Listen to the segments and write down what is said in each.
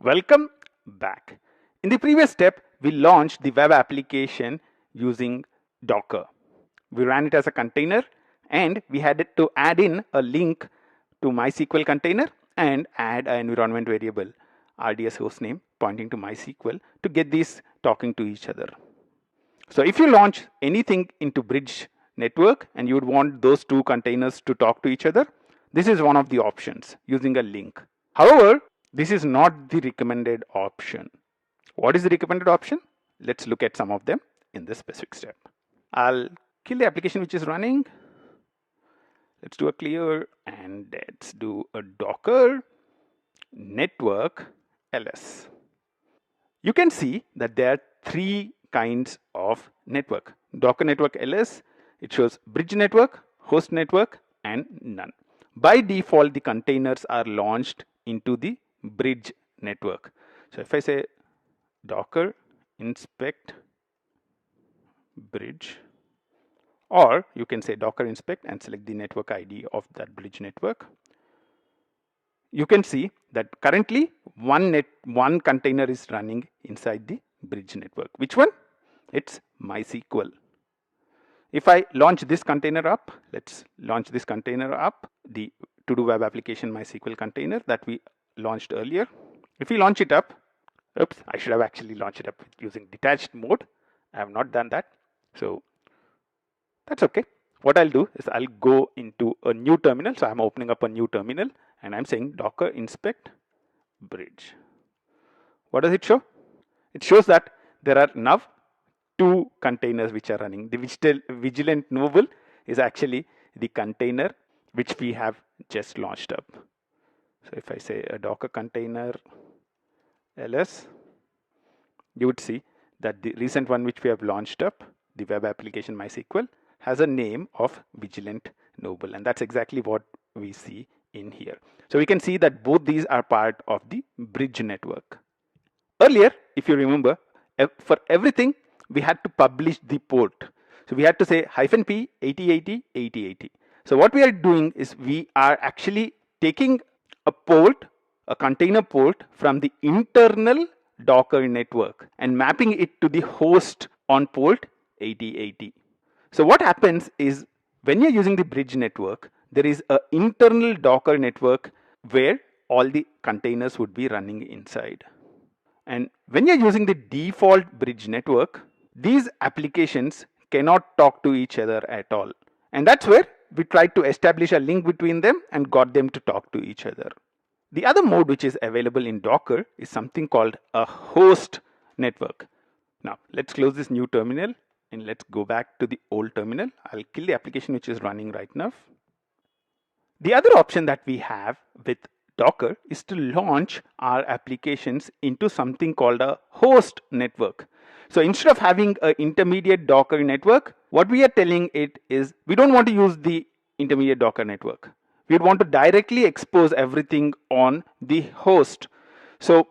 Welcome back. In the previous step, we launched the web application using Docker. We ran it as a container and we had to add in a link to MySQL container and add an environment variable RDS hostname pointing to MySQL to get these talking to each other. So if you launch anything into Bridge network and you would want those two containers to talk to each other, this is one of the options using a link. However, this is not the recommended option. What is the recommended option? Let's look at some of them in this specific step. I'll kill the application which is running. Let's do a clear and let's do a Docker network ls. You can see that there are three kinds of network. Docker network ls, it shows bridge network, host network, and none. By default, the containers are launched into the bridge network. So if I say Docker inspect bridge, or you can say Docker inspect and select the network ID of that bridge network, you can see that currently one container is running inside the bridge network. Which one? It's MySQL. If I launch this container up, let's launch this container up, the to-do web application MySQL container that we launched earlier. If we launch it up, oops, I should have actually launched it up using detached mode. I have not done that. So that's okay. What I'll do is I'll go into a new terminal. So I'm opening up a new terminal and I'm saying Docker inspect bridge. What does it show? It shows that there are now two containers which are running. The Vigilant Noble is actually the container which we have just launched up. So if I say a Docker container ls, you would see that the recent one which we have launched up, the web application MySQL, has a name of Vigilant Noble, and that's exactly what we see in here. So we can see that both these are part of the bridge network. Earlier, if you remember, for everything we had to publish the port. So we had to say -p 8080 8080. So what we are doing is we are actually taking a port, a container port from the internal Docker network and mapping it to the host on port 8080. So what happens is when you're using the bridge network, there is an internal Docker network where all the containers would be running inside. And when you're using the default bridge network, these applications cannot talk to each other at all. And that's where we tried to establish a link between them and got them to talk to each other. The other mode which is available in Docker is something called a host network. Now let's close this new terminal and let's go back to the old terminal. I'll kill the application which is running right now. The other option that we have with Docker is to launch our applications into something called a host network. So instead of having an intermediate Docker network, what we are telling it is we don't want to use the intermediate Docker network. We want to directly expose everything on the host. So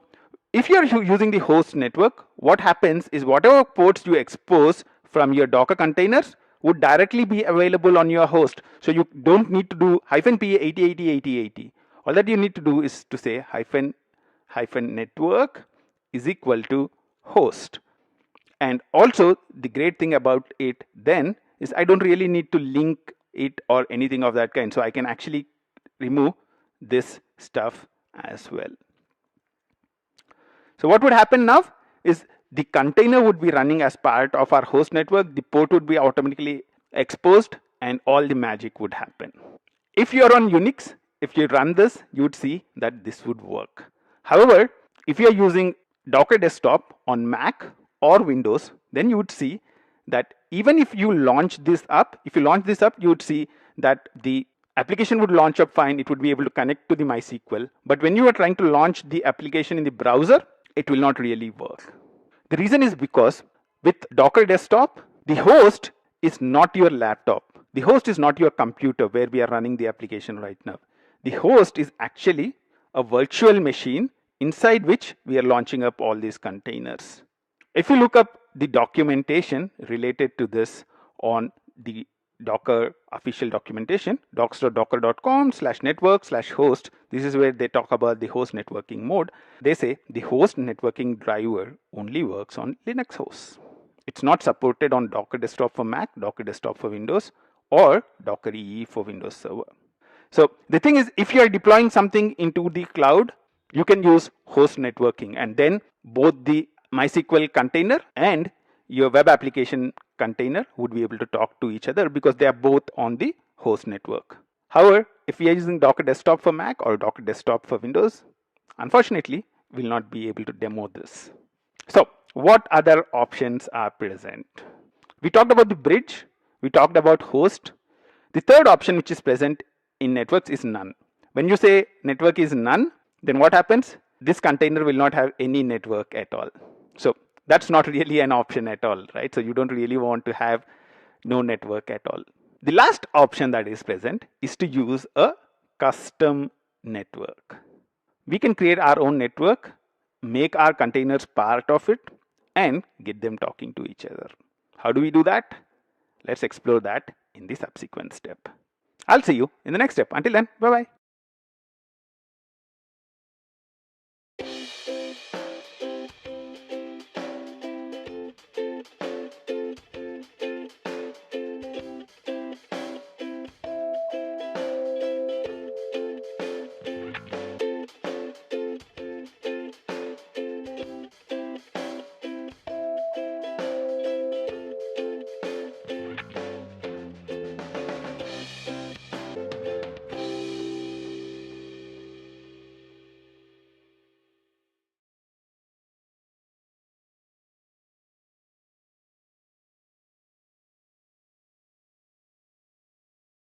if you're using the host network, what happens is whatever ports you expose from your Docker containers would directly be available on your host. So you don't need to do -p 8080 8080. All that you need to do is to say -network is equal to host. And also the great thing about it then is I don't really need to link it or anything of that kind. So I can actually remove this stuff as well. So what would happen now is the container would be running as part of our host network. The port would be automatically exposed and all the magic would happen. If you're on Unix, if you run this, you would see that this would work. However, if you're using Docker Desktop on Mac or Windows, then you would see that even if you launch this up, you would see that the application would launch up fine. It would be able to connect to the MySQL. But when you are trying to launch the application in the browser, it will not really work. The reason is because with Docker Desktop, the host is not your laptop. The host is not your computer where we are running the application right now. The host is actually a virtual machine inside which we are launching up all these containers. If you look up the documentation related to this on the Docker official documentation, docs.docker.com/network/host, This is where they talk about the host networking mode. They say the host networking driver only works on Linux hosts. It's not supported on Docker Desktop for Mac, Docker Desktop for Windows, or Docker EE for Windows Server. So the thing is, if you are deploying something into the cloud, you can use host networking, and then both the MySQL container and your web application container would be able to talk to each other because they are both on the host network. However, if we are using Docker Desktop for Mac or Docker Desktop for Windows, unfortunately, we'll not be able to demo this. So what other options are present? We talked about the bridge, we talked about host. The third option which is present in networks is none. When you say network is none, then what happens? This container will not have any network at all. So that's not really an option at all, right? So you don't really want to have no network at all. The last option that is present is to use a custom network. We can create our own network, make our containers part of it, and get them talking to each other. How do we do that? Let's explore that in the subsequent step. I'll see you in the next step. Until then, bye-bye.